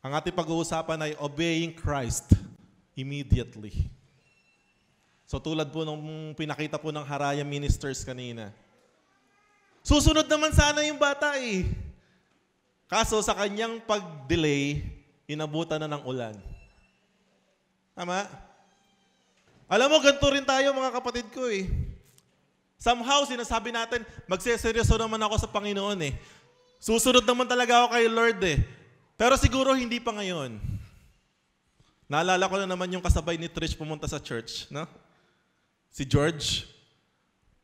Ang ating pag-uusapan ay obeying Christ immediately. So tulad po nung pinakita po ng Haraya ministers kanina. Susunod naman sana yung bata eh. Kaso sa kanyang pag-delay, inabutan na ng ulan. Tama? Alam mo, ganito rin tayo mga kapatid ko eh. Somehow, sinasabi natin, magseseryoso naman ako sa Panginoon eh. Susunod naman talaga ako kay Lord eh. Pero siguro hindi pa ngayon. Naalala ko na naman yung kasabay ni Trish pumunta sa church, no? Si George,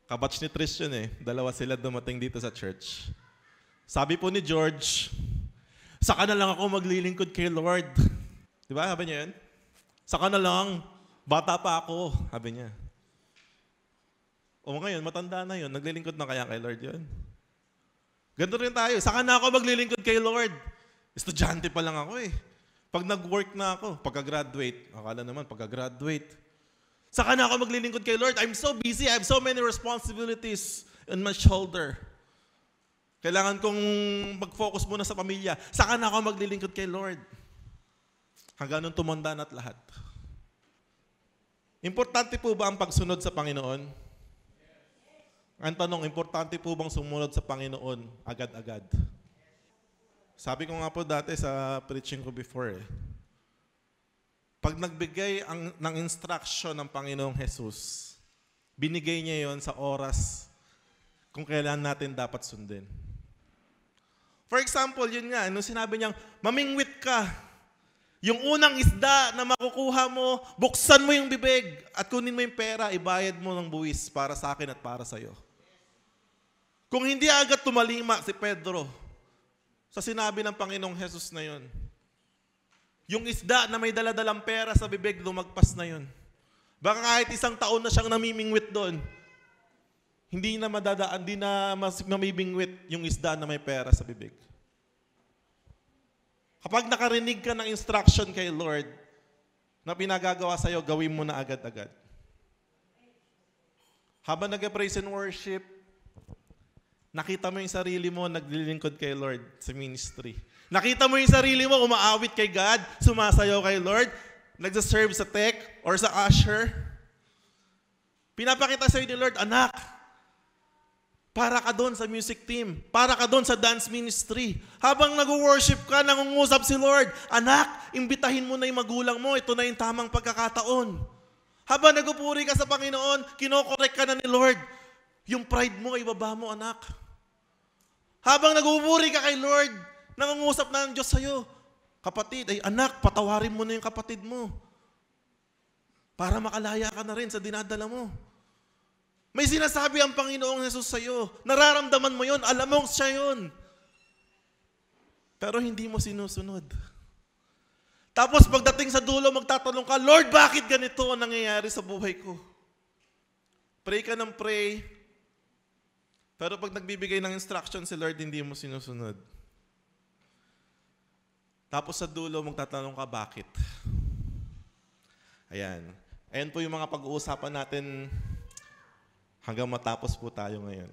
kabatch ni Trish yun eh. Dalawa sila dumating dito sa church. Sabi po ni George, saka na lang ako maglilingkod kay Lord. Di ba? Sabi niya yun? Saka na lang, bata pa ako. Sabi niya. O ngayon, matanda na yun. Naglilingkod na kaya kay Lord yun? Ganito rin tayo. Saka na ako maglilingkod kay Lord. Estudyante pa lang ako eh. Pag nag-work na ako, pagka-graduate, akala naman pagka-graduate, saka na ako maglilingkod kay Lord. I'm so busy. I have so many responsibilities on my shoulder. Kailangan kong mag-focus muna sa pamilya. Saka na ako maglilingkod kay Lord. Hanggang nung tumanda na't lahat. Importante po ba ang pagsunod sa Panginoon? Ang tanong, importante po bang sumunod sa Panginoon agad-agad? Sabi ko nga po dati sa preaching ko before eh. Pag nagbigay ng instruction ng Panginoong Jesus, binigay niya yon sa oras kung kailan natin dapat sundin. For example, yun nga, nung sinabi niyang, mamingwit ka. Yung unang isda na makukuha mo, buksan mo yung bibig at kunin mo yung pera, ibayad mo ng buwis para sa akin at para sa'yo. Kung hindi agad tumalima si Pedro sa sinabi ng Panginoong Jesus na yun, yung isda na may daladalang pera sa bibig, lumagpas na yun. Baka kahit isang taon na siyang namimingwit doon, hindi na mamibingwit yung isda na may pera sa bibig. Kapag nakarinig ka ng instruction kay Lord na pinagagawa sa'yo, gawin mo na agad-agad. Habang nag-praise and worship, nakita mo yung sarili mo naglilingkod kay Lord sa ministry. Nakita mo yung sarili mo umaawit kay God, sumasayaw kay Lord, nagsaserve sa tech or sa usher. Pinapakita sa'yo ni Lord, anak, para ka doon sa music team, para ka doon sa dance ministry. Habang nag-worship ka, nangungusap si Lord, anak, imbitahin mo na yung magulang mo, ito na yung tamang pagkakataon. Habang nagupuri ka sa Panginoon, kinokorek ka na ni Lord, yung pride mo, ibaba mo, anak. Habang nagupuri ka kay Lord, nangungusap na ang Diyos sa'yo, kapatid, ay anak, patawarin mo na yung kapatid mo. Para makalaya ka na rin sa dinadala mo. May sinasabi ang Panginoong Jesus sa'yo. Nararamdaman mo yon, alam mong siya yun. Pero hindi mo sinusunod. Tapos pagdating sa dulo, magtatanong ka, Lord, bakit ganito ang nangyayari sa buhay ko? Pray ka ng pray. Pero pag nagbibigay ng instruction si Lord, hindi mo sinusunod. Tapos sa dulo, magtatanong ka, bakit? Ayan. Ayan po yung mga pag-uusapan natin hanggang matapos po tayo ngayon.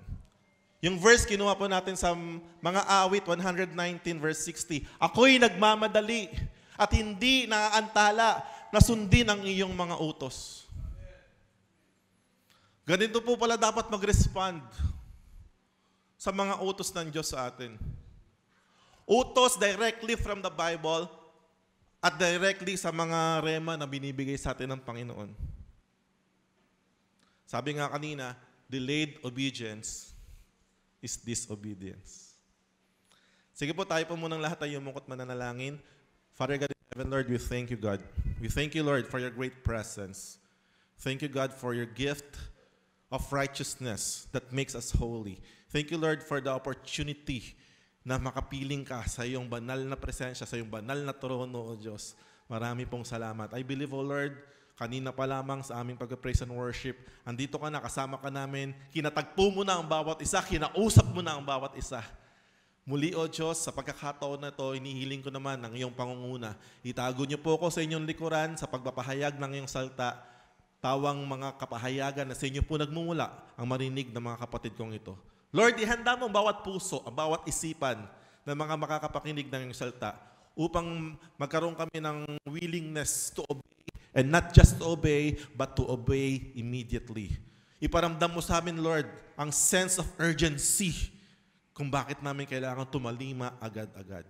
Yung verse, kinuha po natin sa mga awit, 119 verse 60. Ako'y nagmamadali at hindi naaantala na sundin ang iyong mga utos. Ganito po pala dapat mag-respond sa mga utos ng Diyos sa atin. Utos directly from the Bible at directly sa mga rema na binibigay sa atin ng Panginoon. Sabi nga kanina, delayed obedience is disobedience. Sige po, tayo po munang lahat ay umukot mananalangin. Father God in heaven, Lord, we thank you, God. We thank you, Lord, for your great presence. Thank you, God, for your gift of righteousness that makes us holy. Thank you, Lord, for the opportunity na makapiling ka sa iyong banal na presensya, sa iyong banal na trono, O Diyos. Marami pong salamat. I believe, O Lord, kanina pa lamang sa aming pag-praise and worship, andito ka na, kasama ka namin, kinatagpo mo na ang bawat isa, kinausap mo na ang bawat isa. Muli, O Diyos, sa pagkakataon na ito, inihiling ko naman ang iyong pangunguna. Itago niyo po ako sa inyong likuran sa pagpapahayag ng iyong salta, tawang mga kapahayagan na sa inyo po nagmumula ang marinig ng mga kapatid kong ito. Lord, ihanda mo ang bawat puso, ang bawat isipan ng mga makakapakinig ng iyong salta upang magkaroon kami ng willingness to obey, and not just to obey, but to obey immediately. Iparamdam mo sa amin, Lord, ang sense of urgency kung bakit namin kailangan tumalima agad-agad.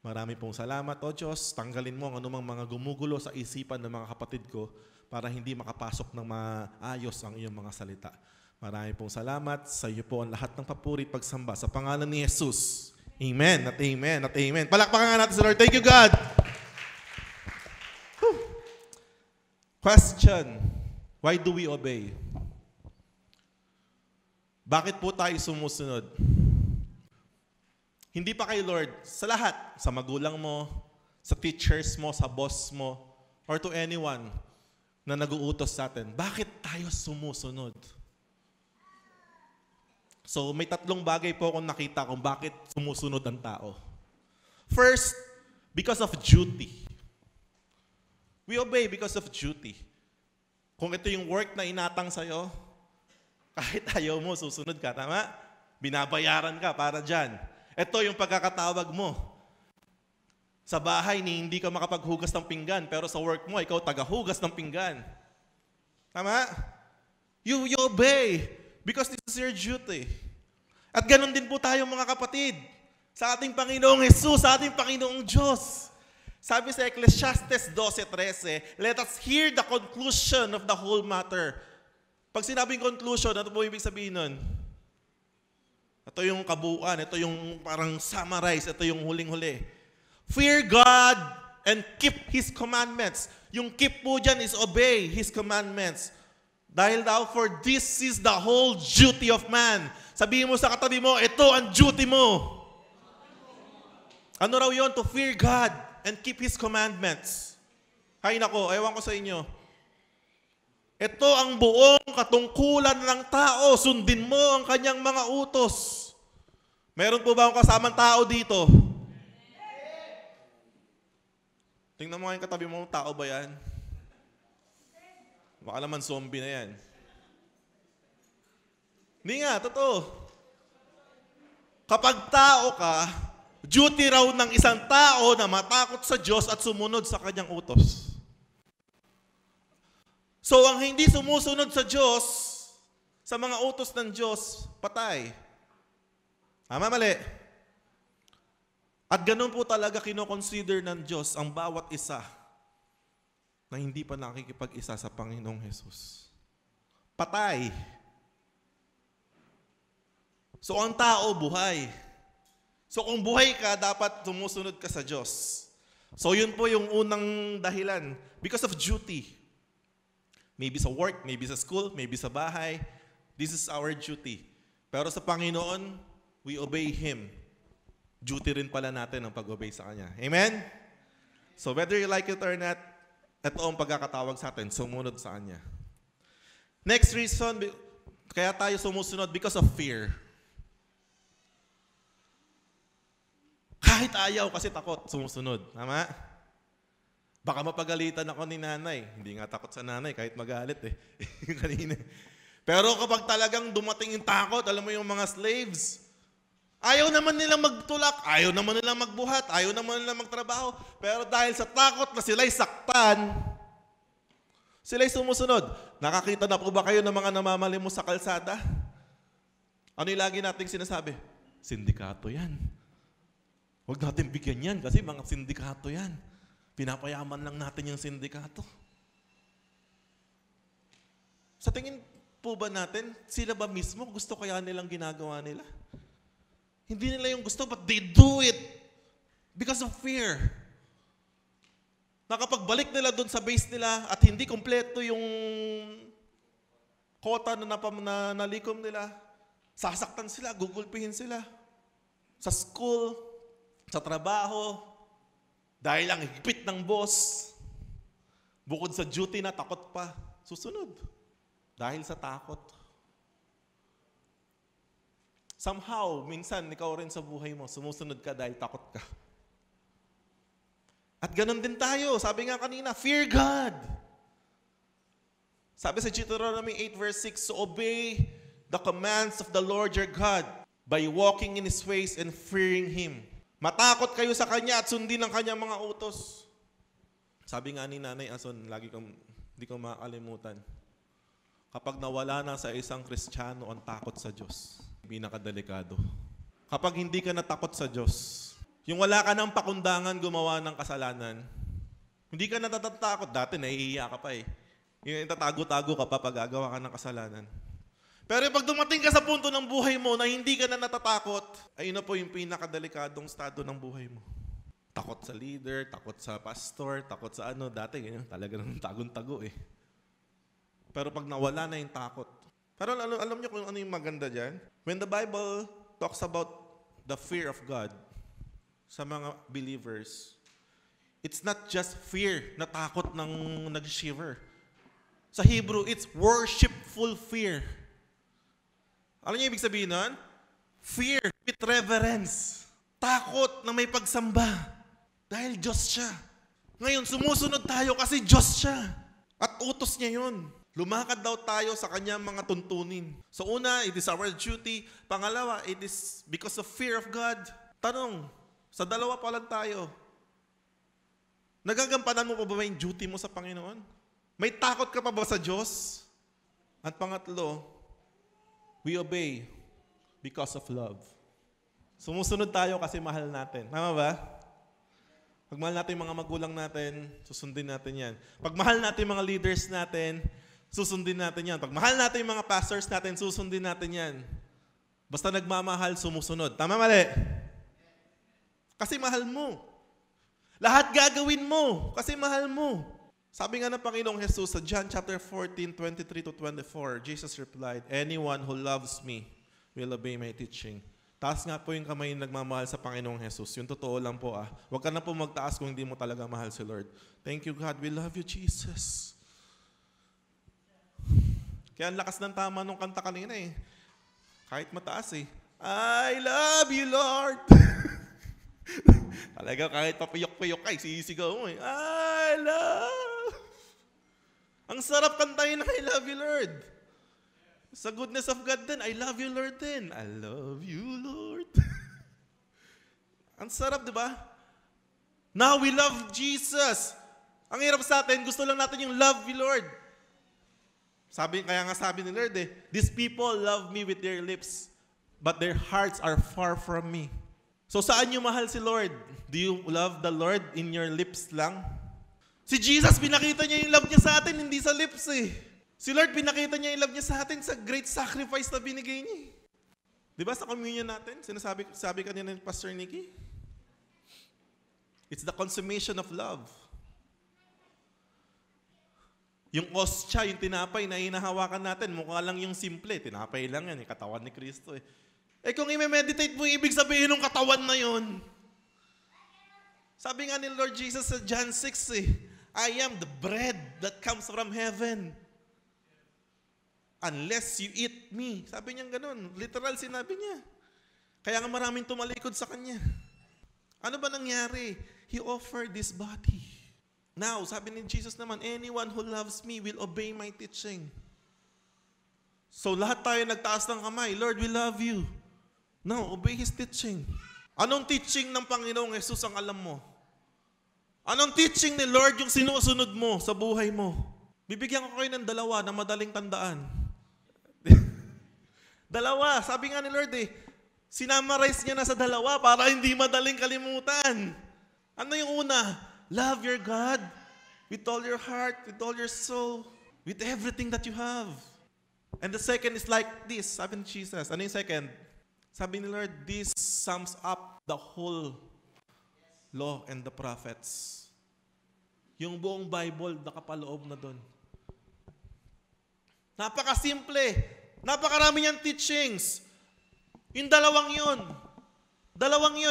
Marami pong salamat, O Diyos. Tanggalin mo ang anumang mga gumugulo sa isipan ng mga kapatid ko para hindi makapasok ng maayos ang iyong mga salita. Marami pong salamat. Sa iyo po ang lahat ng papuri at pagsamba. Sa pangalan ni Jesus. Amen at amen at amen. Palakpakan nga natin sa Lord. Thank you, God. Whew. Question. Why do we obey? Bakit po tayo sumusunod? Hindi pa kay Lord, sa lahat, sa magulang mo, sa teachers mo, sa boss mo, or to anyone na nag-uutos sa atin. Bakit tayo sumusunod? So may tatlong bagay po akong nakita kung bakit sumusunod ang tao. First, because of duty. We obey because of duty. Kung ito yung work na inatang sa'yo, kahit ayaw mo, susunod ka, tama? Binabayaran ka para dyan. Ito yung pagkakatawag mo. Sa bahay, hindi ka makapaghugas ng pinggan, pero sa work mo, ikaw tagahugas ng pinggan. Tama? You obey because this is your duty. At ganun din po tayo mga kapatid. Sa ating Panginoong Jesus, sa ating Panginoong Diyos. Sabi sa Ecclesiastes 12:13, let us hear the conclusion of the whole matter. Pag sinabing conclusion, ano po ibig sabihin nun? Ito yung kabuuan, ito yung parang summarize, ito yung huling-huli. Fear God and keep His commandments. Yung keep po dyan is obey His commandments. Dahil daw, for this is the whole duty of man. Sabihin mo sa katabi mo, ito ang duty mo. Ano raw yun? To fear God and keep His commandments. Hay nako, ewan ko sa inyo. Ito ang buong katungkulan ng tao. Sundin mo ang kanyang mga utos. Meron po ba akong kasamang tao dito? Tingnan mo nga yung katabi mo, tao ba yan? Baka naman zombie na yan. Hindi nga, totoo. Kapag tao ka, duty raw ng isang tao na matakot sa Diyos at sumunod sa kanyang utos. So, ang hindi sumusunod sa Diyos, sa mga utos ng Diyos, patay. Tama, mali. At ganun po talaga kinoconsider ng Diyos ang bawat isa na hindi pa nakikipag-isa sa Panginoong Jesus. Patay. So, ang tao, buhay. So, kung buhay ka, dapat sumusunod ka sa Diyos. So, yun po yung unang dahilan. Because of duty. Maybe sa work, maybe sa school, maybe sa bahay. This is our duty. Pero sa Panginoon, we obey Him. Duty rin pala natin ang pag-obey sa Kanya. Amen? So whether you like it or not, ito ang pagkakatawag sa atin, sumunod sa Kanya. Next reason, kaya tayo sumusunod because of fear. Kahit ayaw kasi takot, sumusunod. Tama? Baka mapagalitan ako ni nanay. Hindi nga takot sa nanay kahit magalit eh. Kanina. Pero kapag talagang dumating yung takot, alam mo yung mga slaves, ayaw naman nilang magtulak, ayaw naman nilang magbuhat, ayaw naman nilang magtrabaho. Pero dahil sa takot na sila'y saktan, sila'y sumusunod. Nakakita na po ba kayo ng mga namamalimos sa kalsada? Ano yung lagi nating sinasabi? Sindikato yan. Huwag natin bigyan yan kasi mga sindikato yan. Pinapayaman lang natin yung sindikato. Sa tingin po ba natin, sila ba mismo gusto kaya nilang ginagawa nila? Hindi nila yung gusto, but they do it because of fear. Nakapagbalik nila doon sa base nila at hindi kompleto yung quota na nalikom nila, sasaktan sila, gugulpihin sila. Sa school, sa trabaho, dahil ang higpit ng boss, bukod sa duty na takot pa, susunod. Dahil sa takot. Somehow, minsan, ikaw rin sa buhay mo, sumusunod ka dahil takot ka. At ganun din tayo. Sabi nga kanina, fear God. Sabi sa Deuteronomy 8 verse 6, so obey the commands of the Lord your God by walking in His ways and fearing Him. Matakot kayo sa Kanya at sundin ang Kanyang mga utos. Sabi nga ni Nanay Ason, hindi ko makakalimutan. Kapag nawala na sa isang Kristiyano ang takot sa Diyos, pinakadelikado. Kapag hindi ka natakot sa Diyos, yung wala ka ng pakundangan gumawa ng kasalanan, hindi ka natatakot. Dati nahihiya ka pa eh. Yung tatago-tago ka pa pag gagawa ka ng kasalanan. Pero pag dumating ka sa punto ng buhay mo na hindi ka na natatakot, ayun na po yung pinakadelikadong estado ng buhay mo. Takot sa leader, takot sa pastor, takot sa ano. Dati ganyan, talaga ng tagong-tago eh. Pero pag nawala na yung takot. Pero alam niyo kung ano yung maganda dyan? When the Bible talks about the fear of God sa mga believers, it's not just fear na takot ng nag-shiver. Sa Hebrew, it's worshipful fear. Alam niyo ibig sabihin nun? Fear with reverence. Takot na may pagsamba. Dahil Diyos siya. Ngayon, sumusunod tayo kasi Diyos siya. At utos niya yun. Lumakad daw tayo sa kanyang mga tuntunin. So una, it is our duty. Pangalawa, it is because of fear of God. Tanong, sa dalawa pa lang tayo. Nagagampanan mo pa ba yung duty mo sa Panginoon? May takot ka pa ba sa Diyos? At pangatlo, we obey because of love. Sumusunod tayo kasi mahal natin. Tama ba? Pag mahal natin yung mga magulang natin, susundin natin yan. Pag mahal natin yung mga leaders natin, susundin natin yan. Pag mahal natin yung mga pastors natin, susundin natin yan. Basta nagmamahal, sumusunod. Tama, mali? Kasi mahal mo. Lahat gagawin mo kasi mahal mo. Sabi nga ng Panginoong Jesus sa John chapter 14, 23-24, Jesus replied, "Anyone who loves me will obey my teaching." Taas nga po yung kamay yung nagmamahal sa Panginoong Jesus. Yung totoo lang po ah. Huwag ka na po magtaas kung hindi mo talaga mahal si Lord. Thank you God, we love you Jesus. Kaya ang lakas ng tama nung kanta kanina eh. Kahit mataas eh. I love you Lord. Talaga kahit papayok-payok ka, sisigaw mo eh. I love. Ang sarap kantahin na I love you Lord. Sa goodness of God din, I love you Lord din. I love you Lord. Ang sarap, di ba? Now we love Jesus. Ang hirap sa atin, gusto lang natin yung love you Lord. Kaya nga sabi ni Lord eh, these people love me with their lips, but their hearts are far from me. So saan nyo mahal si Lord? Do you love the Lord in your lips lang? Si Jesus, pinakita niya yung love niya sa atin, hindi sa lips eh. Si Lord, pinakita niya yung love niya sa atin sa great sacrifice na binigay niya. Di ba sa communion natin, sabi kanina ni Pastor Nicky? It's the consummation of love. Yung ostya, yung tinapay na hinahawakan natin, mukha lang yung simple. Tinapay lang yan, katawan ni Kristo eh. Eh kung i-meditate mo, ibig sabihin ng katawan na yun. Sabi nga ni Lord Jesus sa John 6 eh, I am the bread that comes from heaven. Unless you eat me. Sabi niya ganun. Literal sinabi niya. Kaya nga maraming tumalikod sa kanya. Ano ba nangyari? He offered this body. Now, sabi ni Jesus naman, anyone who loves me will obey my teaching. So lahat tayo nagtaas ng kamay. Lord, we love you. Now, obey His teaching. Anong teaching ng Panginoong Jesus ang alam mo? Anong teaching ni Lord yung sinusunod mo sa buhay mo? Bibigyan ko kayo ng dalawa na madaling tandaan. Dalawa, sabi nga ni Lord eh, sinamarize niya na sa dalawa para hindi madaling kalimutan. Ano yung una? Love your God with all your heart, with all your soul, with everything that you have. And the second is like this, sabi ni Jesus. Ano yung second? Sabi ni Lord, this sums up the whole law and the prophets. Yung buong Bible, nakapaloob na doon. Napakasimple. Napakarami niyang teachings. Yung dalawang yun,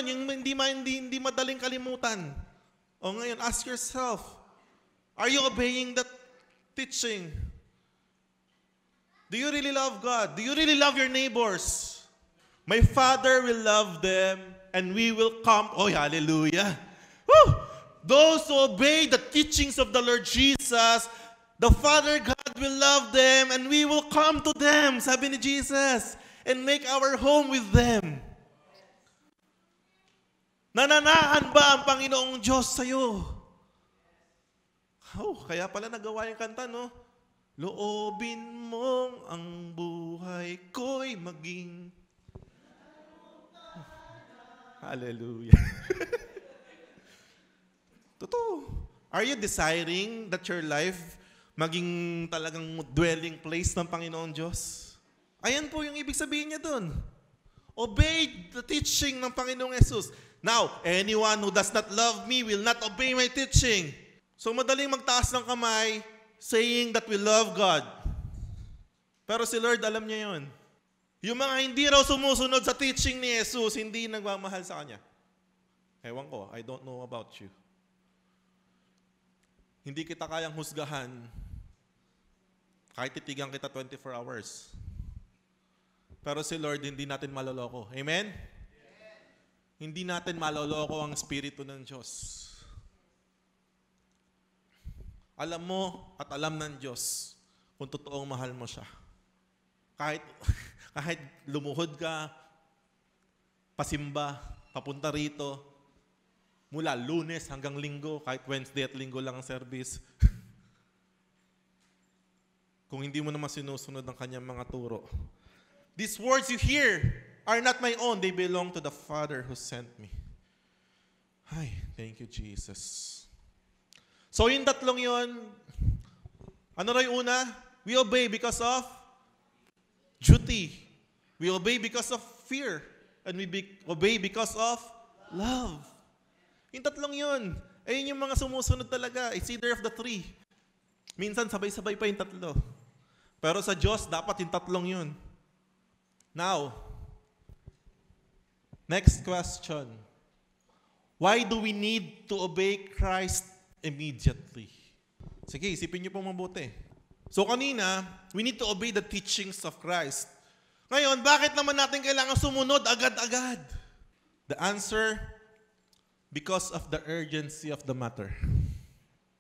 yung hindi madaling kalimutan. O ngayon, ask yourself, are you obeying that teaching? Do you really love God? Do you really love your neighbors? My Father will love them and we will come. Oh, hallelujah. Woo! Those who obey the teachings of the Lord Jesus, the Father God will love them and we will come to them, sabi ni Jesus, and make our home with them. Nananahan ba ang Panginoong Diyos sa'yo? Oh, kaya pala nagawa yung kanta, no? Loobin mong ang buhay ko'y maging... Hallelujah. Totoo. Are you desiring that your life maging talagang dwelling place ng Panginoong Diyos? Ayan po yung ibig sabihin niya dun. Obey the teaching ng Panginoong Jesus. Now, anyone who does not love me will not obey my teaching. So madaling magtaas ng kamay saying that we love God. Pero si Lord, alam niya yun. Yung mga hindi raw sumusunod sa teaching ni Jesus, hindi nagmamahal sa Kanya. Ewan ko, I don't know about you. Hindi kita kayang husgahan kahit titigan kita 24 hours. Pero si Lord, hindi natin maloloko. Amen? Hindi natin maloloko ang Espiritu ng Diyos. Alam mo at alam ng Diyos kung totoong mahal mo siya. Kahit lumuhod ka, pasimba, papunta rito, mula Lunes hanggang Linggo, kahit Wednesday at Linggo lang ang service. Kung hindi mo naman sinusunod ang kanyang mga turo. These words you hear are not my own. They belong to the Father who sent me. Ay, thank you, Jesus. So yung tatlong yun, ano rin una? We obey because of duty. We obey because of fear. And we obey because of love. Yung tatlong yun. Ayun yung mga sumusunod talaga. It's either of the three. Minsan sabay-sabay pa yung tatlo. Pero sa Diyos, dapat yung tatlong yun. Now, next question. Why do we need to obey Christ immediately? Sige, isipin niyo pong mabuti. So kanina, we need to obey the teachings of Christ. Ngayon, bakit naman natin kailangan sumunod agad-agad? The answer, because of the urgency of the matter.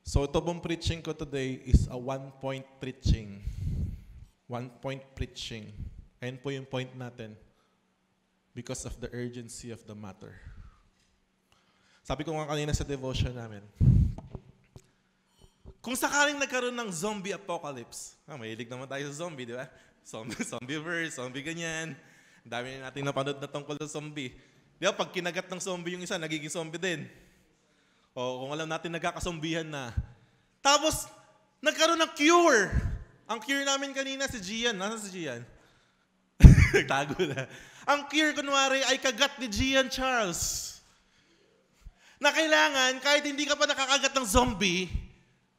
So ito pong preaching ko today is a one-point preaching. One-point preaching. Ayan po yung point natin. Because of the urgency of the matter. Sabi ko nga kanina sa devotion namin, kung sakaling nagkaroon ng zombie apocalypse, mahilig naman tayo sa zombie, di ba? Zombie verse, zombie ganyan. Ang dami na natin napanood na tungkol sa zombie. Di ba, pag kinagat ng zombie yung isa, nagiging zombie din. O kung alam natin, nagkakazombihan na. Tapos, nagkaroon ng cure. Ang cure namin kanina, si Gian. Nasaan si Gian? Nagtago na. Ang cure, kunwari, ay kagat ni Gian Charles. Na kailangan, kahit hindi ka pa nakakagat ng zombie,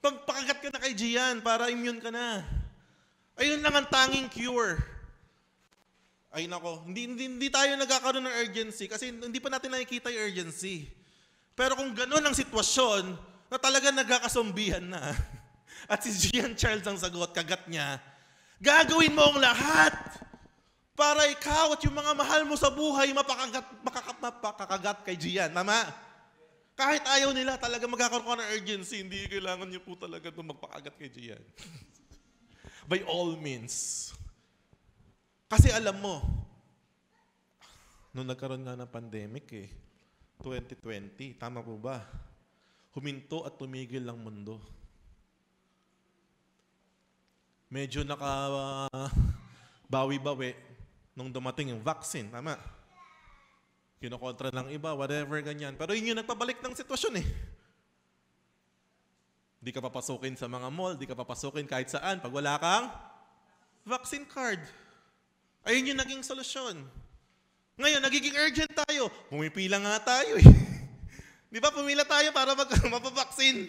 pagpakagat ka na kay Gian para immune ka na. Ayun lang ang tanging cure. Ay nako, hindi tayo nagkakaroon ng urgency kasi hindi pa natin nakikita yung urgency. Pero kung gano'n ang sitwasyon, na talaga nagkakazombihan na, at si Gian Charles ang sagot, kagat niya, gagawin mo ang lahat para ikaw at yung mga mahal mo sa buhay mapakakagat kay Gian. Tama? Kahit ayaw nila, talaga magkakaroon ka ng urgency, hindi kailangan niyo po talaga itong magpakagat kay Gian. By all means. Kasi alam mo, nung nagkaroon nga ng pandemic 2020, tama po ba? Huminto at tumigil ang mundo. Medyo nakabawi-bawi nung dumating yung vaccine, tama? Kinokontra ng iba, whatever, ganyan. Pero yun yung nagpabalik ng sitwasyon Di ka papasukin sa mga mall, di ka papasukin kahit saan pag wala kang vaccine card. Ayun yung naging solusyon. Ngayon, nagiging urgent tayo. Pumipila nga tayo Di ba, pumila tayo para mapabaksin.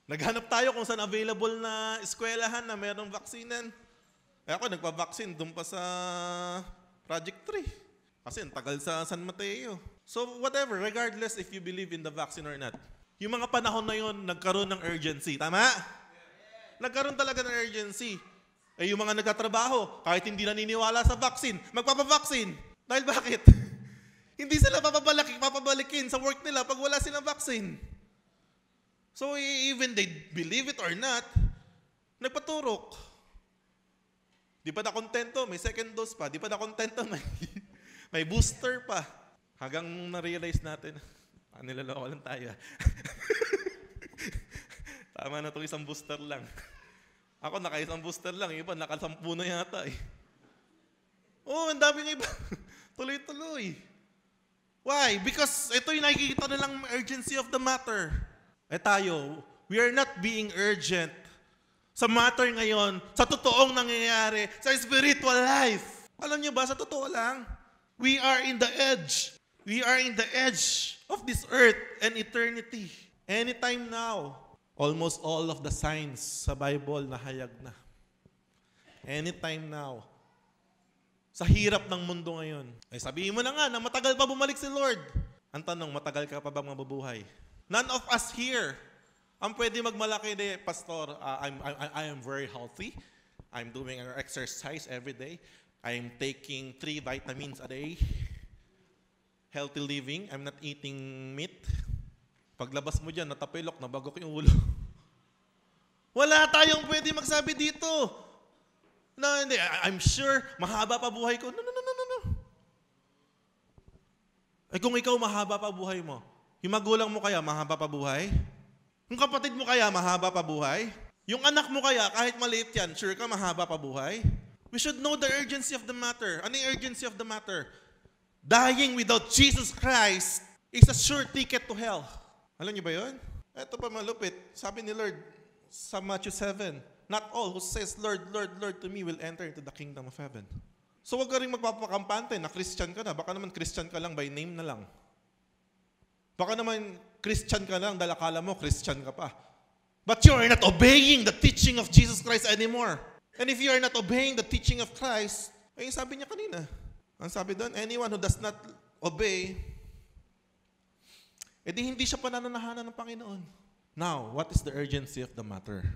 Naghanap tayo kung saan available na eskwelahan na mayroong vaksinan. Ako, nagpabaksin doon pa sa Project 3. Kasi ang tagal sa San Mateo. So whatever, regardless if you believe in the vaccine or not. Yung mga panahon na yun, nagkaroon ng urgency. Tama? Nagkaroon talaga ng urgency. Yung mga nagtatrabaho, kahit hindi naniniwala sa vaccine, magpapabaksin. Dahil bakit? Hindi sila papabalikin sa work nila pag wala silang vaccine. So even they believe it or not, nagpaturok. Di pa na kontento, may second dose pa. Di pa na kontento, may booster pa. Hanggang na-realize natin, niloloko lang tayo. Tama na itong isang booster lang. Ako naka-isang booster lang, iba naka-10 na yata eh. Ang daming iba. Tuloy-tuloy. Why? Because ito yung nakikita nilang urgency of the matter. Tayo, we are not being urgent sa matter ngayon, sa totoong nangyayari, sa spiritual life. Alam niyo ba, sa totoo lang, we are in the edge. We are in the edge of this earth and eternity. Anytime now, almost all of the signs sa Bible nahayag na. Anytime now. Sa hirap ng mundo ngayon. Sabihin mo na nga na matagal pa bumalik si Lord. Ang tanong, matagal ka pa bang mabubuhay? None of us here ang pwede magmalaki de, Pastor, I am very healthy. I'm doing an exercise every day. I'm taking 3 vitamins a day. Healthy living. I'm not eating meat. Paglabas mo dyan, natapilok, nabagok yung ulo. Wala tayong pwede magsabi dito. No, hindi. I'm sure, mahaba pa buhay ko. No. Kung ikaw mahaba pa buhay mo, yung magulang mo kaya mahaba pa buhay? Yung kapatid mo kaya mahaba pa buhay? Yung anak mo kaya, kahit maliit yan, sure ka mahaba pa buhay? We should know the urgency of the matter. Ano yung urgency of the matter? Dying without Jesus Christ is a sure ticket to hell. Alam niyo ba yun? Ito pa malupit. Sabi ni Lord sa Matthew 7, not all who says, Lord, Lord, Lord to me will enter into the kingdom of heaven. So wag ka rin magpapakampante na Christian ka na. Baka naman Christian ka lang by name na lang. Baka naman Christian ka lang dahil akala mo Christian ka pa. But you are not obeying the teaching of Jesus Christ anymore. And if you are not obeying the teaching of Christ, ay sabi niya kanina. Ang sabi doon, anyone who does not obey, edi hindi siya panananahanan ng Panginoon. Now, what is the urgency of the matter?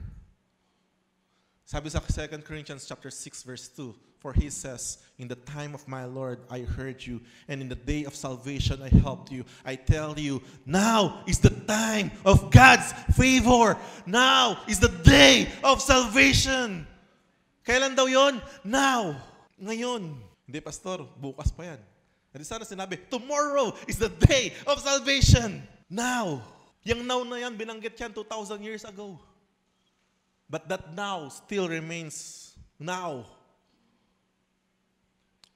Sabi sa 2 Corinthians chapter 6 verse 2, for he says, in the time of my Lord I heard you, and in the day of salvation I helped you. I tell you, now is the time of God's favor. Now is the day of salvation. Kailan daw yon? Now. Ngayon. Hindi, Pastor, bukas pa yan. Hindi sana sinabi, tomorrow is the day of salvation. Now. Yung now na yan, binanggit yan 2,000 years ago. But that now still remains now.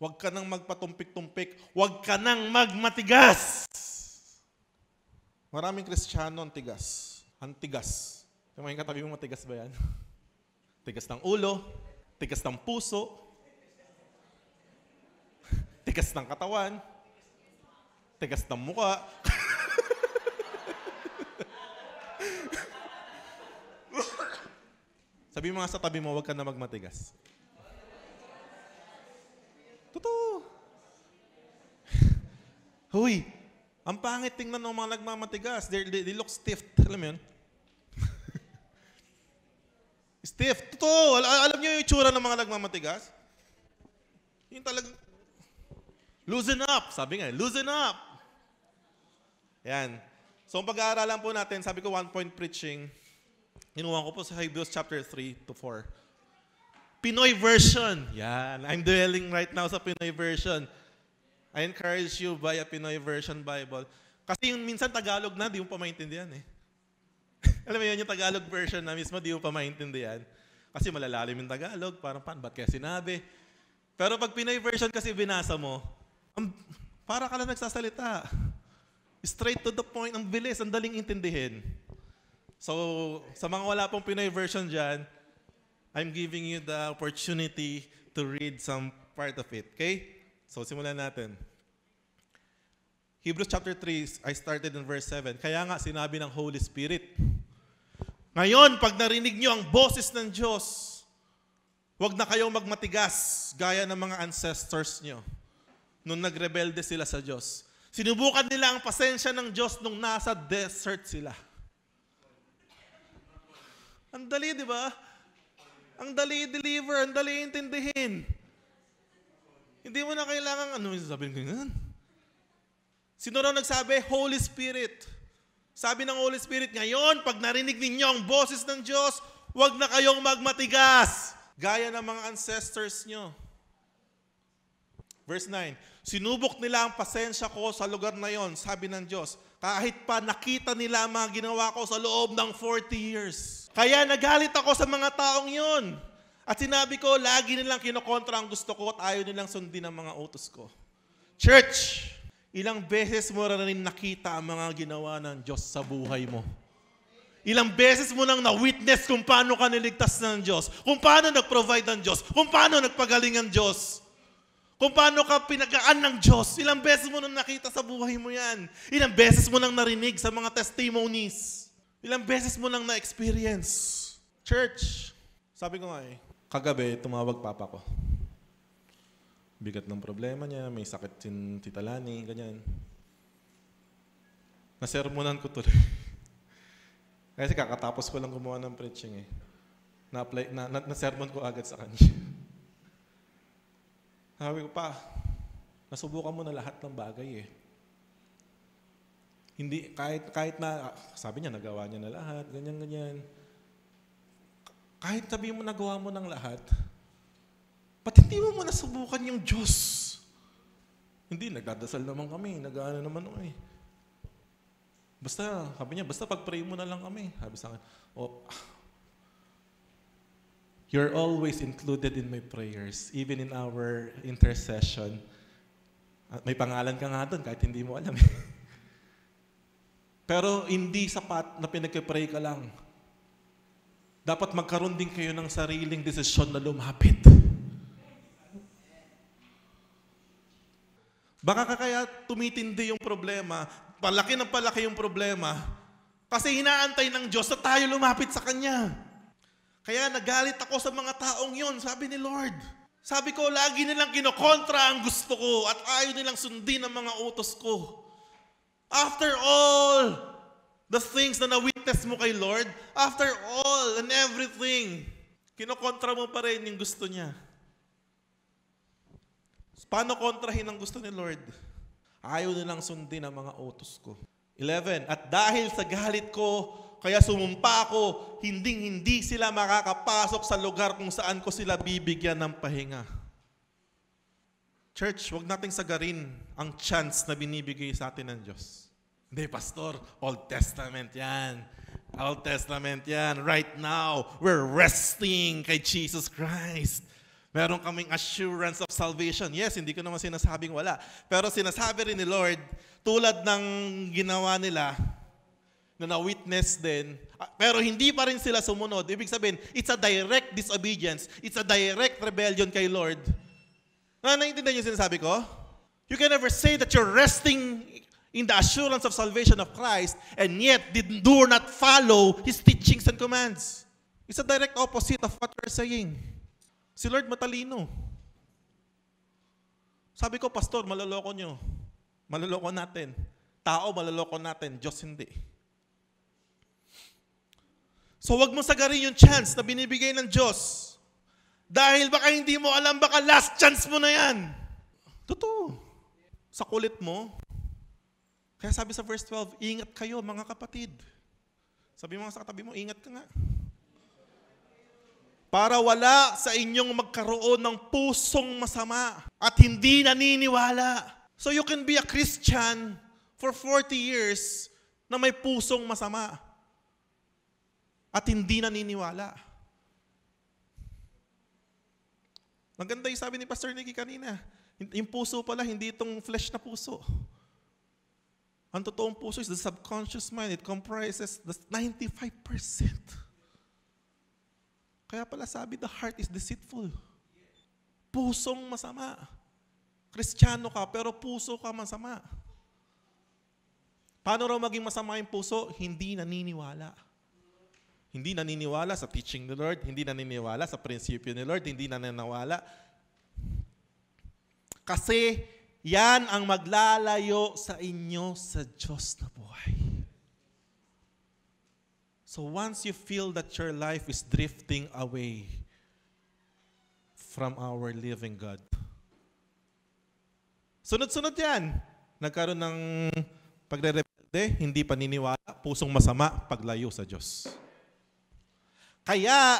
Huwag ka nang magpatumpik-tumpik. Huwag ka nang magmatigas. Maraming Kristiyano ang tigas. Ang tigas. Yung mga katabi mo, matigas ba yan? Tigas ng ulo, tigas ng puso, tigas ng katawan, tigas ng muka. Sabi mo nga sa tabi mo, huwag ka na magmatigas. Totoo. Huy, ang pangit tingnan ng mga nagmamatigas. They look stiff. Alam mo yun? Stiff. Totoo. Alam niyo yung itsura ng mga nagmamatigas? Yung talagang, loosen up. Sabi nga, loosen up. Yan. So, ang pag-aaralan po natin, sabi ko, 1-point preaching. Inuwan ko po sa Hebrews chapter 3 to 4. Pinoy version. Yan. I'm dwelling right now sa Pinoy version. I encourage you buy a Pinoy version Bible. Kasi yung minsan Tagalog na, di mo pa maintindihan eh. Alam mo yun, yung Tagalog version na mismo, di mo pa maintindihan. Kasi malalalim yung Tagalog. Parang, ba't kaya sinabi? Pero pag Pinoy version kasi binasa mo, para ka lang nagsasalita. Straight to the point, ang bilis, ang daling intindihin. So, sa mga wala pong Pinoy version dyan, I'm giving you the opportunity to read some part of it. Okay? So, simulan natin. Hebrews chapter 3, I started in verse 7. Kaya nga, sinabi ng Holy Spirit, ngayon, pag narinig nyo ang boses ng Diyos, huwag na kayong magmatigas gaya ng mga ancestors nyo nung nagrebelde sila sa Diyos. Sinubukan nila ang pasensya ng Diyos nung nasa desert sila. Ang dali, di ba? Ang dali i-deliver, ang dali intindihin. Hindi mo na kailangan, sabihin ko yun? Sino raw nagsabi? Holy Spirit. Sabi ng Holy Spirit, ngayon, pag narinig ninyo ang boses ng Diyos, huwag na kayong magmatigas, gaya ng mga ancestors nyo. Verse 9, Sinubok nila ang pasensya ko sa lugar na yon, sabi ng Diyos. Kahit pa nakita nila ang mga ginawa ko sa loob ng 40 years. Kaya nagalit ako sa mga taong yon. At sinabi ko, lagi nilang kinokontra ang gusto ko at ayaw nilang sundin ang mga utos ko. Church, ilang beses mo rin nakita ang mga ginawa ng Diyos sa buhay mo? Ilang beses mo nang na-witness kung paano ka niligtas ng Diyos, kung paano nag-provide ng Diyos, kung paano nagpagaling ang Diyos, kung paano ka pinagaan ng Diyos. Ilang beses mo nang nakita sa buhay mo yan. Ilang beses mo nang narinig sa mga testimonies. Ilang beses mo nang na-experience. Church, sabi ko nga kagabi, tumawag papa ko. Bigat ng problema niya, may sakit si Tita Lani, ganyan. Nasermonan ko tuloy. Kasi kakatapos ko lang gumawa ng preaching Na-sermon ko agad sa kanya. Sabi ko, pa, nasubukan mo na lahat ng bagay Hindi, kahit na, sabi niya, nagawa niya na lahat, ganyan. Kahit sabi mo nagawa mo ng lahat, ba't hindi mo nasubukan yung Diyos? Hindi, nagdadasal naman kami, nag-ano naman Basta, sabi niya, basta pag-pray mo na lang kami. Sabi sa akin, you're always included in my prayers, even in our intercession. At may pangalan ka nga doon, kahit hindi mo alam. Pero hindi sapat na pinag-pray ka lang. Dapat magkaroon din kayo ng sariling desisyon na lumapit. Baka kaya tumitindi yung problema, palaki ng palaki yung problema, kasi hinaantay ng Diyos na tayo lumapit sa Kanya. Kaya nagalit ako sa mga taong yon, sabi ni Lord. Sabi ko, lagi nilang kinokontra ang gusto ko at ayaw nilang sundin ang mga utos ko. After all the things na na-witness mo kay Lord, after all and everything, kinokontra mo pa rin yung gusto niya. Paano kontrahin ang gusto ni Lord? Ayaw nilang sundin ang mga utos ko. 11, at dahil sa galit ko, kaya sumumpa ako, hindi sila makakapasok sa lugar kung saan ko sila bibigyan ng pahinga. Church, huwag nating sagarin ang chance na binibigay sa atin ng Diyos. Hindi, Pastor, Old Testament yan. Old Testament yan. Right now, we're resting kay Jesus Christ. Meron kaming assurance of salvation. Yes, hindi ko naman sinasabing wala. Pero sinasabi rin ni Lord, tulad ng ginawa nila, na na-witness din, pero hindi pa rin sila sumunod. Ibig sabihin, it's a direct disobedience. It's a direct rebellion kay Lord. Naiintindihan niyo yung sinasabi ko? You can never say that you're resting in the assurance of salvation of Christ and yet do not follow His teachings and commands. It's a direct opposite of what you're saying. Si Lord matalino. Sabi ko, Pastor, maloloko nyo. Maloloko natin. Tao, maloloko natin. Diyos, hindi. So, wag mo sagarin yung chance na binibigay ng Diyos. Dahil baka hindi mo alam, baka last chance mo na yan. Totoo. Sa kulit mo. Kaya sabi sa verse 12, ingat kayo mga kapatid. Sabi mo sa katabi mo, ingat ka nga. Para wala sa inyong magkaroon ng pusong masama at hindi naniniwala. So you can be a Christian for 40 years na may pusong masama at hindi naniniwala. Maganda yung sabi ni Pastor Nicky kanina. Yung puso pala, hindi itong flesh na puso. Ang totoong puso is the subconscious mind. It comprises the 95%. Kaya pala sabi, the heart is deceitful. Pusong masama. Kristiyano ka, pero puso ka masama. Paano raw maging masama yung puso? Hindi naniniwala. Hindi naniniwala sa teaching ni Lord, hindi naniniwala sa prinsipyo ni Lord, hindi naniniwala. Kasi yan ang maglalayo sa inyo sa Diyos na buhay. So once you feel that your life is drifting away from our living God, sunod-sunod yan. Nagkaroon ng pagre-rebelde, hindi paniniwala, pusong masama, paglayo sa Diyos. Kaya,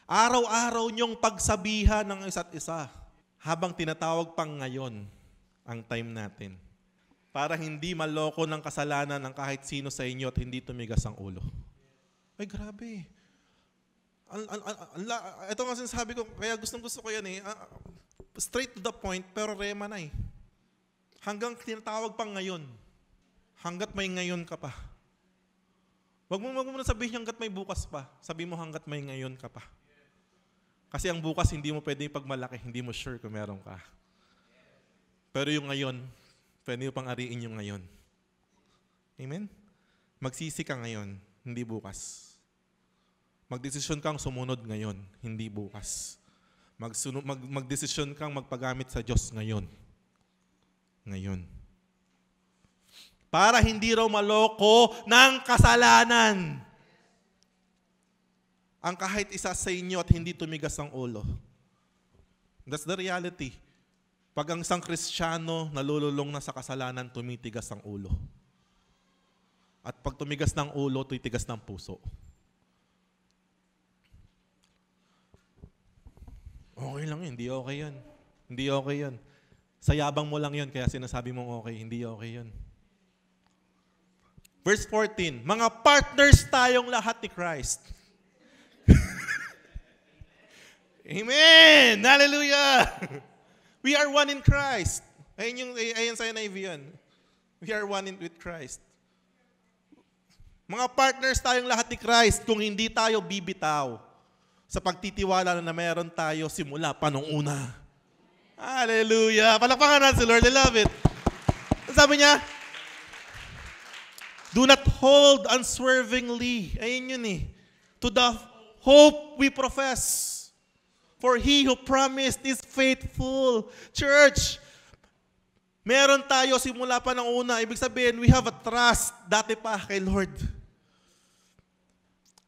araw-araw niyong pagsabihan ng isa't isa habang tinatawag pang ngayon. ang time natin para hindi maloko ng kasalanan ng kahit sino sa inyo at hindi tumigas ang ulo. Ay, grabe. Ito nga sinasabi ko, kaya gusto ko yan eh. Straight to the point, pero rema na eh. Hanggang tinatawag pang ngayon. Hanggat may ngayon ka pa. Wag mo na sabihin hanggat may bukas pa. Sabi mo hanggat may ngayon ka pa. Kasi ang bukas hindi mo pwede pagmalaki, hindi mo sure kung meron ka. Pero yung ngayon, pwede mo pang ariin yung ngayon. Amen? Magsisi ka ngayon, hindi bukas. Magdesisyon kang sumunod ngayon, hindi bukas. Magdesisyon kang magpagamit sa Diyos ngayon. Ngayon. Para hindi raw maloko ng kasalanan ang kahit isa sa inyo at hindi tumigas ang ulo. That's the reality. Pag ang isang Kristiyano nalululong na sa kasalanan, tumitigas ang ulo. At pag tumigas ng ulo, titigas ng puso. Okay lang yun, hindi okay yun. Hindi okay yun. Sa yabang mo lang yun, kaya sinasabi mong okay, hindi okay yun. Verse 14, mga partners tayong lahat ni Christ. Amen! Hallelujah! We are one in Christ. Ayun sa NIV yun. We are one with Christ. Mga partners tayong lahat ni Christ kung hindi tayo bibitaw sa pagtitiwala na meron tayo simula pa nung una. Hallelujah! Palakpakan natin si Lord. I love it. Sabi niya, do not hold unswervingly. Ayun yun eh. To the hope we profess. For He who promised is faithful. Church, meron tayo simula pa ng una. Ibig sabihin, we have a trust dati pa kay Lord.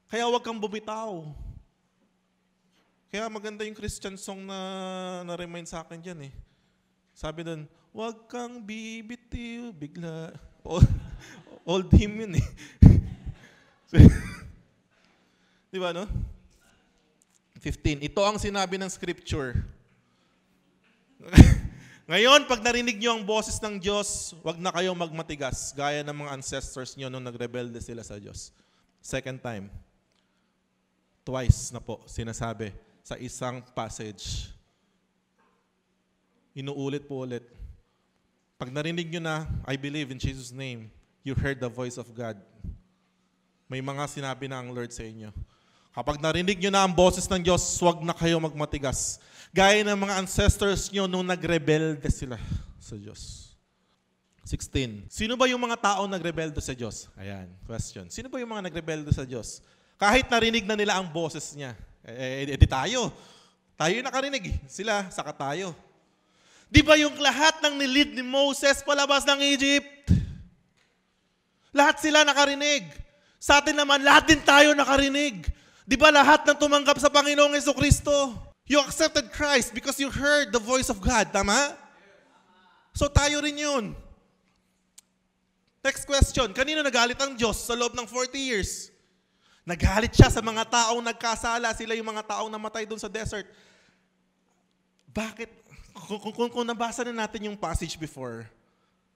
Kaya huwag kang bumitaw. Kaya maganda yung Christian song na remind sa akin dyan eh. Sabi doon, huwag kang bibitiw bigla. Old hymn yun eh. Di ba no? 15. Ito ang sinabi ng scripture. Ngayon, pag narinig nyo ang boses ng Diyos, wag na kayong magmatigas, gaya ng mga ancestors nyo nung nagrebelde sila sa Diyos. Second time. Twice na po sinasabi sa isang passage. Inuulit po ulit. Pag narinig nyo na, I believe in Jesus' name, you heard the voice of God. May mga sinabi na ang Lord sa inyo. Kapag narinig nyo na ang boses ng Diyos, huwag na kayo magmatigas. Gaya ng mga ancestors nyo nung nagrebelde sila sa Diyos. 16. Sino ba yung mga tao nagrebelde sa Diyos? Ayan, question. Sino ba yung mga nagrebelde sa Diyos? Kahit narinig na nila ang boses niya. Di tayo. Tayo yung nakarinig. Sila, saka tayo. Di ba yung lahat ng nilid ni Moses palabas ng Egypt? Lahat sila nakarinig. Sa atin naman, lahat din tayo nakarinig. Di ba lahat ng tumanggap sa Panginoong Jesucristo? You accepted Christ because you heard the voice of God. Tama? So tayo rin yun. Next question. Kanino nagalit ang Diyos sa loob ng 40 years? Nagalit siya sa mga taong nagkasala. Sila yung mga taong namatay doon sa desert. Bakit? Kung nabasa na natin yung passage before,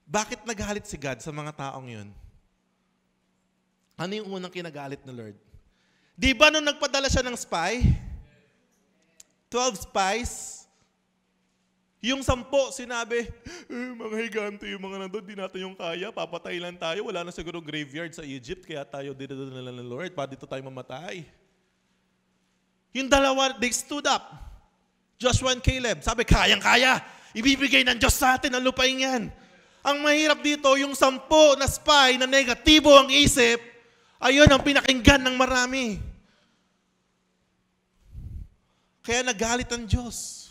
bakit nagalit si God sa mga taong yun? Ano yung unang kinagalit na Lord? Di ba nung nagpadala siya ng spy? 12 spies? Yung 10 sinabi, mga higante yung mga nandun, di natin yung kaya, papatay lang tayo, wala na siguro graveyard sa Egypt, kaya tayo dinadala ng Lord, para dito tayo mamatay. Yung dalawa, they stood up. Joshua and Caleb, sabi, kayang-kaya, ibibigay ng Diyos sa atin ang lupain yan. Ang mahirap dito, yung 10 na spy na negatibo ang isip, ayun ang pinakinggan ng marami. Kaya nagalit ang Diyos.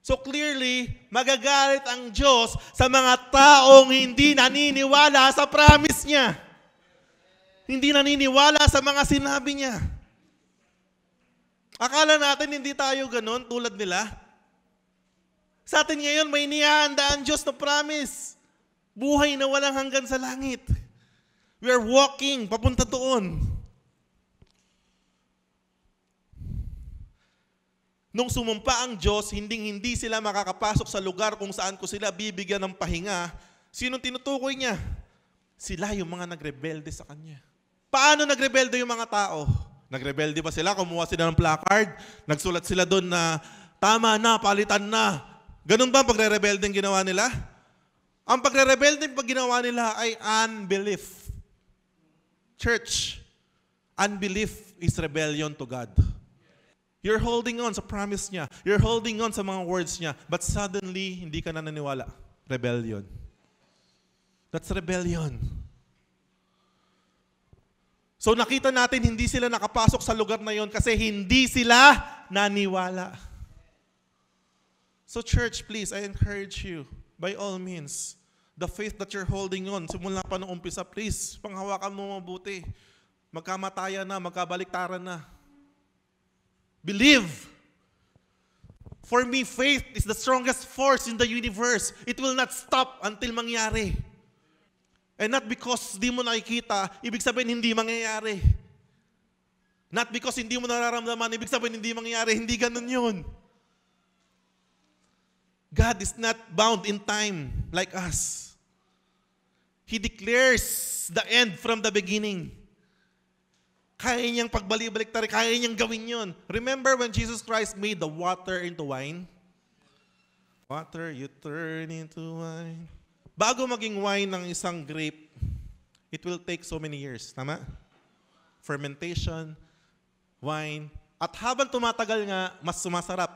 So clearly, magagalit ang Diyos sa mga taong hindi naniniwala sa promise niya. Hindi naniniwala sa mga sinabi niya. Akala natin hindi tayo ganun tulad nila. Sa atin ngayon, may inihahanda ang Diyos na promise. Buhay na walang hanggan sa langit. We are walking papunta doon. Nung sumumpa ang Diyos, hindi sila makakapasok sa lugar kung saan ko sila bibigyan ng pahinga. Sinong tinutukoy niya? Sila yung mga nagrebelde sa Kanya. Paano nagrebelde yung mga tao? Nagrebelde ba sila? Kumuha sila ng placard? Nagsulat sila doon na, tama na, palitan na. Ganun ba ang pagre-rebelde ang ginawa nila? Ang pagre-rebelde pag ginawa nila ay unbelief. Church, unbelief is rebellion to God. You're holding on sa promise niya. You're holding on sa mga words niya. But suddenly, hindi ka na naniwala. Rebellion. That's rebellion. So nakita natin, hindi sila nakapasok sa lugar na yon kasi hindi sila naniwala. So church, please, I encourage you, by all means, the faith that you're holding on, simula pa nung umpisa, please, panghawakan mo mabuti. Magkamatayan na, magkabaliktaran na. Believe. For me, faith is the strongest force in the universe. It will not stop until mangyari. And not because di mo nakikita, ibig sabihin hindi mangyayari. Not because hindi mo nararamdaman, ibig sabihin hindi mangyayari. Hindi ganun yun. God is not bound in time like us. He declares the end from the beginning. Kaya niyang pagbalik-balik, kaya niyang gawin yun. Remember when Jesus Christ made the water into wine? Water, you turn into wine. Bago maging wine ng isang grape, it will take so many years. Tama? Fermentation, wine. At habang tumatagal nga, mas sumasarap.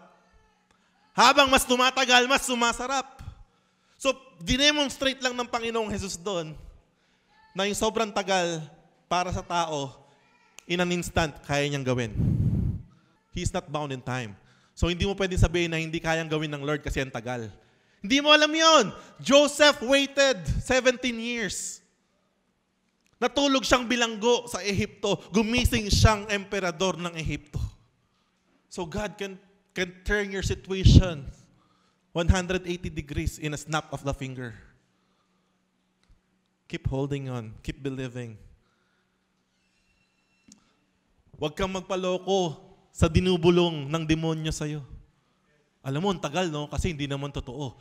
Habang mas tumatagal, mas sumasarap. So, dinemonstrate lang ng Panginoong Jesus doon na yung sobrang tagal para sa tao, in an instant, kaya niyang gawin. He's not bound in time. So, hindi mo pwedeng sabihin na hindi kayang gawin ng Lord kasi ang tagal. Hindi mo alam yon. Joseph waited 17 years. Natulog siyang bilanggo sa Ehipto. Gumising siyang emperador ng Ehipto. So, God can turn your situation 180 degrees in a snap of the finger. Keep holding on. Keep believing. Huwag kang magpaloko sa dinubulong ng demonyo sa'yo. Alam mo, ang tagal, no? Kasi hindi naman totoo.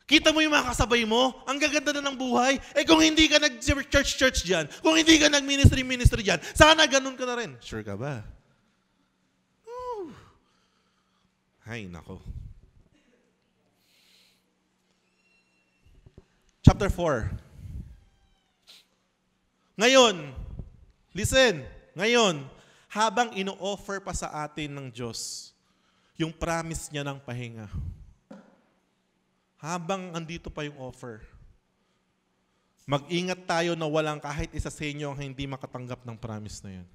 Kita mo yung mga kasabay mo, ang gaganda na ng buhay. Eh kung hindi ka nag-church dyan, kung hindi ka nag-ministry dyan, sana ganun ka na rin. Sure ka ba? Ay, nako. Chapter 4. Ngayon, listen, ngayon, habang ino-offer pa sa atin ng Diyos yung promise niya ng pahinga. Habang andito pa yung offer, mag-ingat tayo na walang kahit isa sa inyo ang hindi makatanggap ng promise na yan.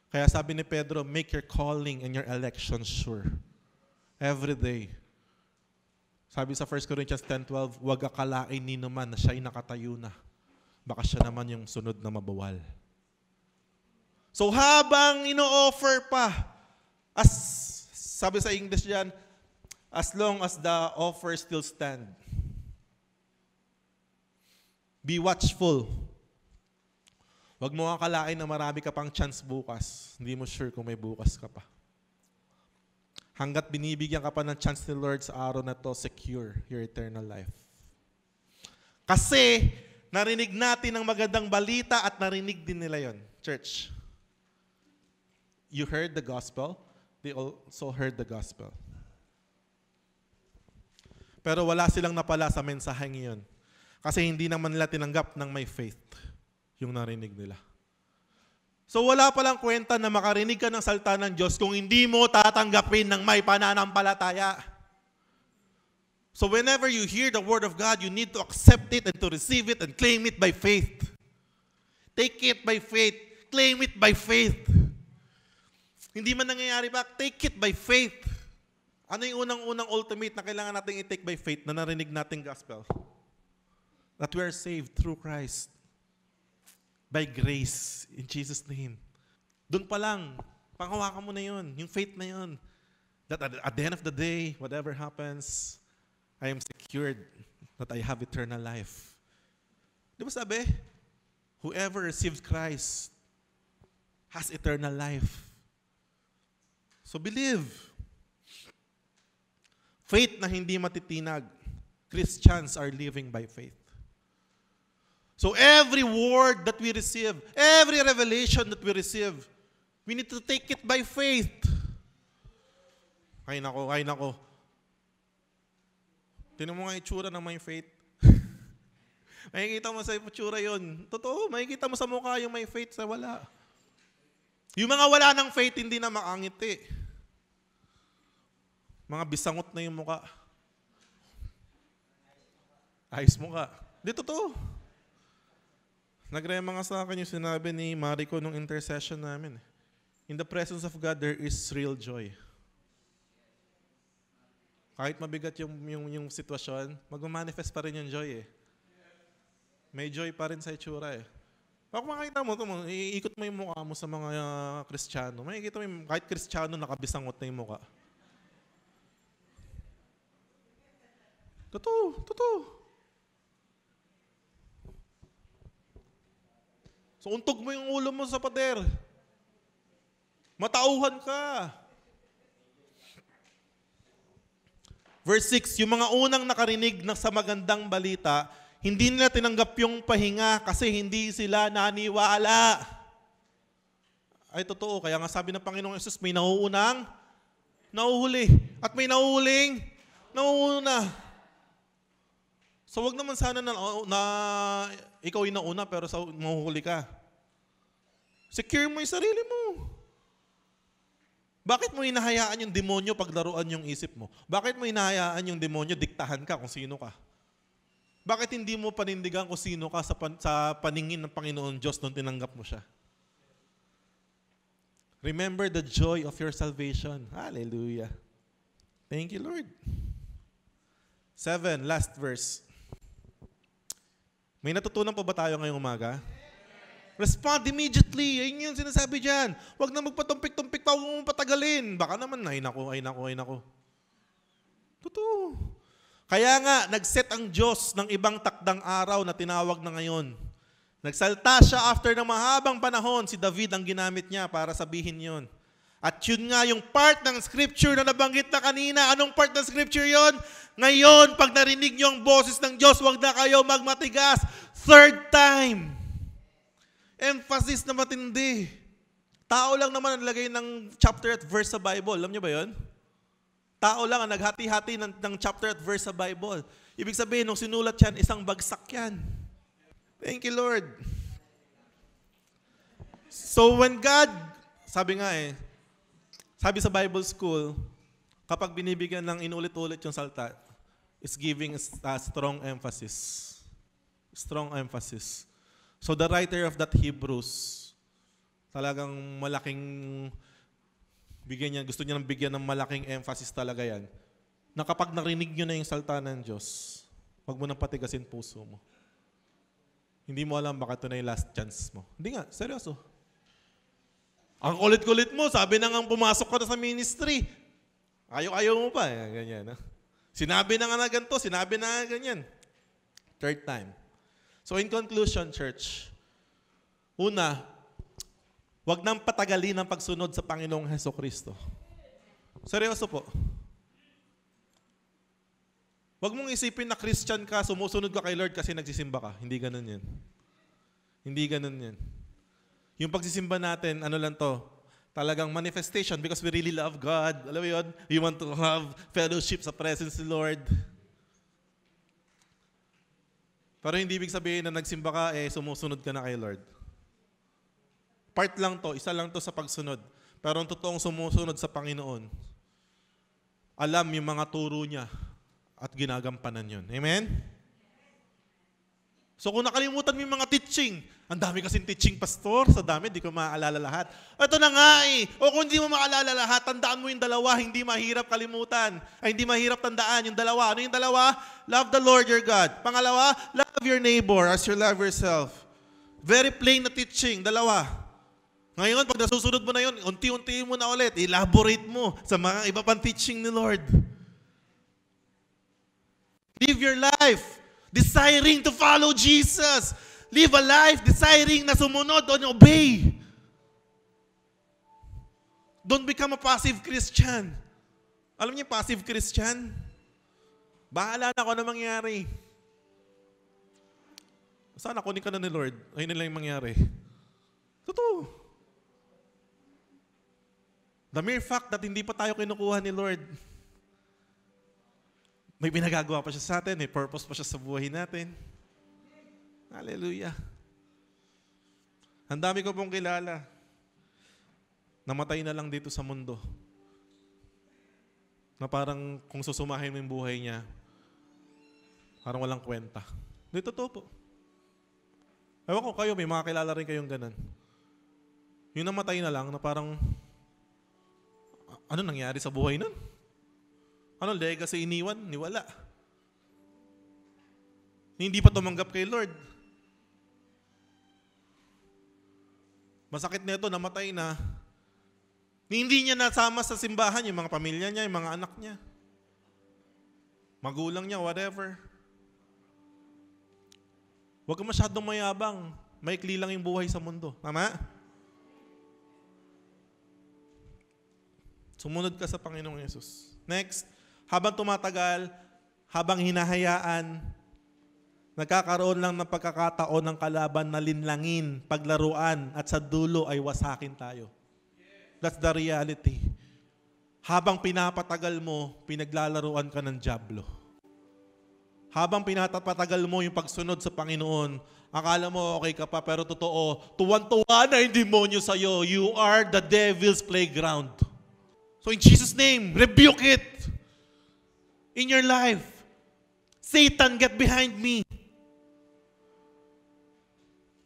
Kaya sabi ni Pedro, make your calling and your election sure. Every day. Sabi sa 1 Corinthians 10:12, huwag akalain ni naman na siya'y nakatayo na. Baka siya naman yung sunod na mabawal. So habang ino-offer pa, as sabi sa English diyan, as long as the offer still stand. Be watchful. Huwag mo akalain na marami ka pang chance bukas. Hindi mo sure kung may bukas ka pa. Hanggat binibigyan ka pa ng chance ni Lord sa araw na to, secure your eternal life. Kasi narinig natin ang magandang balita at narinig din nila yon, church. You heard the gospel, they also heard the gospel. Pero wala silang napala sa mensaheng iyon. Kasi hindi naman nila tinanggap ng may faith yung narinig nila. So wala palang kwenta na makarinig ka ng salita ng Diyos kung hindi mo tatanggapin ng may pananampalataya. So whenever you hear the word of God, you need to accept it and to receive it and claim it by faith. Take it by faith. Claim it by faith. Hindi man nangyayari ba? Take it by faith. Ano yung unang-unang ultimate na kailangan natin i-take by faith na narinig nating gospel? That we are saved through Christ. By grace. In Jesus' name. Doon pa lang. Panghawakan mo na yun. Yung faith na yun. That at the end of the day, whatever happens, I am secured that I have eternal life. Di ba sabi? Whoever receives Christ has eternal life. So believe. faith na hindi matitinag. Christians are living by faith. So every word that we receive, every revelation that we receive, we need to take it by faith. Ay nako. Tingnan mo nga itsura ng may faith. Makikita mo sa itsura yun. Totoo, makikita mo sa mukha yung may faith sa wala. Yung mga wala ng faith, hindi na makangiti. Mga bisangot na yung mukha. Ayos mukha. Di totoo. Nagrema nga sa akin yung sinabi ni Mariko nung intercession namin. In the presence of God, there is real joy. Kahit mabigat yung sitwasyon, mag-manifest pa rin yung joy eh. May joy pa rin sa itsura eh. Pag makikita mo, iikot mo yung mukha mo sa mga Kristiyano, makikita mo yung, kahit Kristiyano, nakabisangot na yung mukha. Totoo. So, untog mo yung ulo mo sa pader. Matauhan ka. Verse 6, yung mga unang nakarinig sa magandang balita, hindi nila tinanggap yung pahinga kasi hindi sila naniwala. Ay, totoo. Kaya nga sabi ng Panginoong Yesus, may nauunang nauhuli. At may nauhuling nauuna. So, wag naman sana na ikaw yung nauna pero mahuhuli ka. Secure mo yung sarili mo. Bakit mo hinahayaan yung demonyo paglaruan yung isip mo? Bakit mo hinahayaan yung demonyo diktahan ka kung sino ka? Bakit hindi mo panindigan kung sino ka sa paningin ng Panginoon Diyos nung tinanggap mo siya? Remember the joy of your salvation. Hallelujah. Thank you, Lord. 7, last verse. May natutunan pa ba tayo ngayong umaga? Respond immediately. Ayun yung sinasabi dyan. Huwag na magpatumpik-tumpik pa, huwag mong patagalin. Baka naman, ay nako. Totoo. Kaya nga, nag-set ang Diyos ng ibang takdang araw na tinawag na ngayon. Nagsalta siya after ng mahabang panahon. Si David ang ginamit niya para sabihin yon. At yun nga yung part ng scripture na nabanggit na kanina. Anong part ng scripture yon? Ngayon, pag narinig niyo ang boses ng Diyos, huwag na kayo magmatigas. Third time. Emphasis na matindi. Tao lang naman ang lagay ng chapter at verse sa Bible. Alam niyo ba yun? Tao lang ang naghati-hati ng chapter at verse sa Bible. Ibig sabihin, nung sinulat yan, isang bagsak yan. Thank you, Lord. So when God, sabi sa Bible school, kapag binibigyan ng inulit-ulit yung salta, it's giving a strong emphasis. Strong emphasis. So the writer of that Hebrews, talagang malaking gusto niya bigyan ng malaking emphasis talaga yan, na kapag narinig nyo na yung salta ng Diyos, huwag mo nang patigasin puso mo. Hindi mo alam baka ito na yung last chance mo. Hindi nga, seryoso. Ang kulit-kulit mo, sabi na nga pumasok ka na sa ministry. Ayaw mo pa. Ganyan. Sinabi na nga na ganito, sinabi na nga ganyan. Third time. So in conclusion, church, una, huwag nang patagalin ang pagsunod sa Panginoong Hesukristo. Seryoso po. Huwag mong isipin na Christian ka, sumusunod ka kay Lord kasi nagsisimba ka. Hindi ganun yan. Hindi ganun yan. Yung pagsisimba natin, ano lang to, talagang manifestation because we really love God. Alam mo yun? We want to have fellowship sa presence ni Lord. Pero hindi ibig sabihin na nagsimba ka, sumusunod ka na kay Lord. Part lang to, isa lang to sa pagsunod. Pero ang totoong sumusunod sa Panginoon, alam yung mga turo niya at ginagampanan yun. Amen? So kung nakalimutan mo yung mga teaching, ang dami kasing teaching, pastor, sa dami, di ko maaalala lahat. Ito na nga O kung hindi mo maalala lahat, tandaan mo yung dalawa, hindi mahirap kalimutan. Ay, hindi mahirap tandaan yung dalawa. Ano yung dalawa? Love the Lord your God. Pangalawa, love your neighbor as you love yourself. Very plain na teaching, dalawa. Ngayon, pag nasusunod mo na yun, unti-unti mo na ulit, elaborate mo sa mga iba pang teaching ni Lord. Live your life desiring to follow Jesus. Live a life desiring na sumunod and obey. Don't become a passive Christian. Alam niyo passive Christian? Bahala na ako na mangyari. Sana kunin ka na ni Lord. Ayun na lang yung mangyari. Totoo. The mere fact that hindi pa tayo kinukuha ni Lord, may pinagagawa pa siya sa atin, may purpose pa siya sa buhay natin. Hallelujah. Ang dami ko pong kilala. Namatay na lang dito sa mundo. Na parang kung susumahin mo yung buhay niya, parang walang kwenta. Hindi, totoo po. Ewan ko kayo, may mga kilala rin kayong ganun. Yung namatay na lang na parang, ano nangyari sa buhay nun? Ano legacy iniwan? Niwala. Hindi pa tumanggap kay Lord. Masakit nito, namatay na. Hindi niya nasama sa simbahan yung mga pamilya niya, yung mga anak niya. Magulang niya, whatever. Huwag ka masyadong mayabang. Maikli lang yung buhay sa mundo. Tama? Sumunod ka sa Panginoong Yesus. Next, habang tumatagal, habang hinahayaan, nagkakaroon lang ng pagkakataon ng kalaban na linlangin, paglaruan, at sa dulo ay wasakin tayo. That's the reality. Habang pinapatagal mo, pinaglalaruan ka ng dyablo. Habang pinapatagal mo yung pagsunod sa Panginoon, akala mo okay ka pa, pero totoo, tuwan-tuwa na yung demonyo sa'yo. You are the devil's playground. So in Jesus' name, rebuke it in your life. Satan, get behind me.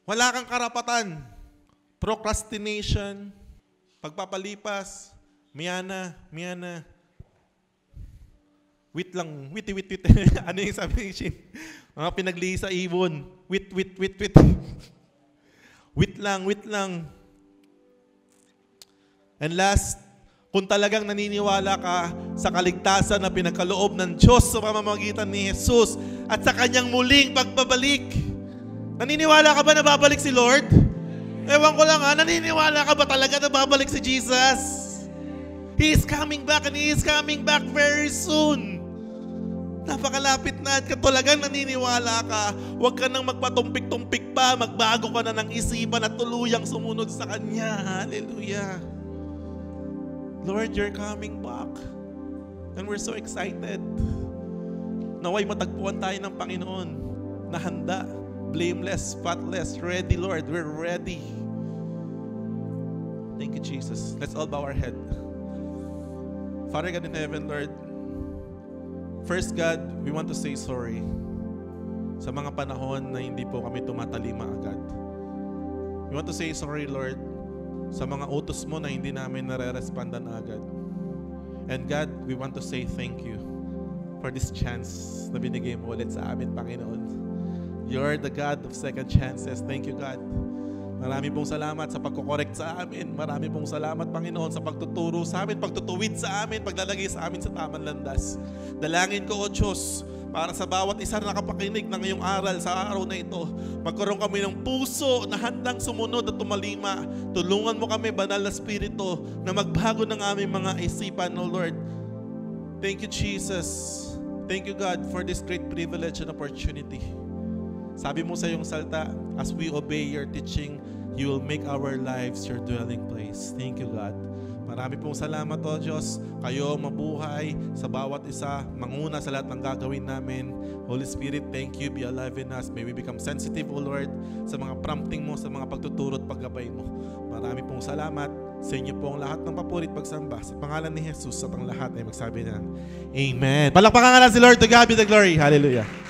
Wala kang karapatan. Procrastination, pagpapalipas, miyana. Wait lang, wit. Ano yung sabi ni Shin? Mga pinaglihi sa ibon. Wit. Wait lang. And last, kung talagang naniniwala ka sa kaligtasan na pinagkaloob ng Diyos sa pamamagitan ni Jesus at sa kanyang muling pagbabalik, naniniwala ka ba na babalik si Lord? Ewan ko lang naniniwala ka ba talaga na babalik si Jesus? He is coming back and He is coming back very soon. Napakalapit na at katulagang naniniwala ka, huwag ka nang magpatumpik-tumpik pa, magbago ka na ng isipan at tuluyang sumunod sa Kanya. Hallelujah. Lord, you're coming back. And we're so excited. Naway matagpuan tayo ng Panginoon na handa, blameless, spotless, ready, Lord. We're ready. Thank you, Jesus. Let's all bow our head. Father God in heaven, Lord, first, God, we want to say sorry sa mga panahon na hindi po kami tumatalima agad. We want to say sorry, Lord, sa mga utos mo na hindi namin nare-respondan agad. And God, we want to say thank you for this chance na binigay mo ulit sa amin, Panginoon. You're the God of second chances. Thank you, God. Marami pong salamat sa pagkukorekt sa amin. Marami pong salamat, Panginoon, sa pagtuturo sa amin, pagtutuwid sa amin, paglalagay sa amin sa tamang landas. Dalangin ko, O Diyos, para sa bawat isa na nakapakinig ng iyong aral sa araw na ito, magkaroon kami ng puso na handang sumunod at tumalima. Tulungan mo kami, Banal na Espiritu, na magbago ng aming mga isipan, O Lord. Thank you, Jesus. Thank you, God, for this great privilege and opportunity. Sabi mo sa iyong salta, as we obey your teaching, you will make our lives your dwelling place. Thank you, God. Marami pong salamat, O Diyos. Kayo mabuhay sa bawat isa, manguna sa lahat ng gagawin namin. Holy Spirit, thank you. Be alive in us. May we become sensitive, O Lord, sa mga prompting mo, sa mga pagtuturo at paggabay mo. Marami pong salamat. Sa inyo po ang lahat ng papuri at pagsamba. Sa pangalan ni Jesus at ang lahat ay magsabi na, Amen. Palakpakan nga lang si Lord. To God be the glory. Hallelujah.